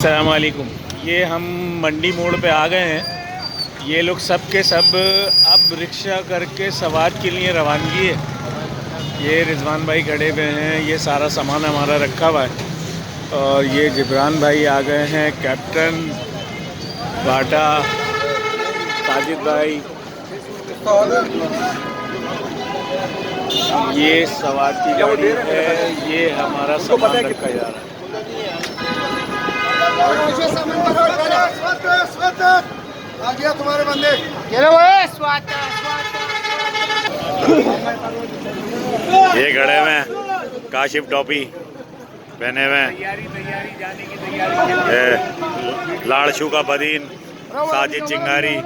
अस्सलाम वालेकुम। ये हम मंडी मोड़ पे आ गए हैं। ये लोग सब के सब अब रिक्शा करके सवार के लिए रवानगी है। ये रिजवान भाई खड़े हुए हैं, ये सारा सामान हमारा रखा हुआ है। और ये जिब्रान भाई आ गए हैं, कैप्टन बाटा, साजिद भाई। ये सवार की गाड़ी है, ये हमारा सामान रखा जा रहा है। आ गया तुम्हारे बंदे। ये खड़े हुए काशिफ टोपी पहने हुए, लाड़शू का बदीन, साजिद चिंगारी,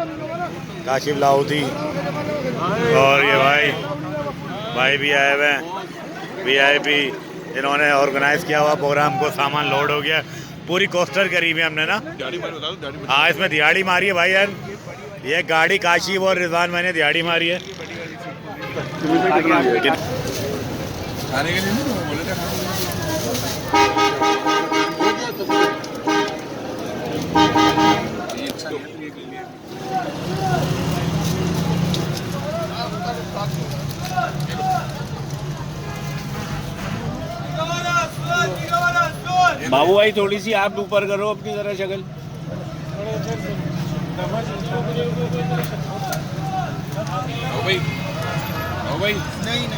काशिफ लाहौती। और ये भाई भी आए हुए हैं, वीआईपी, जिन्होंने ऑर्गेनाइज किया हुआ प्रोग्राम को। सामान लोड हो गया, पूरी कोस्टर करी हुई हमने ना। हाँ, इसमें दिहाड़ी मारी है भाई यार। ये गाड़ी काशिफ और रिजवान भाई ने दिहाड़ी मारी है। बाबू भाई थोड़ी सी आप ऊपर करो अपनी जरा शक्ल। नहीं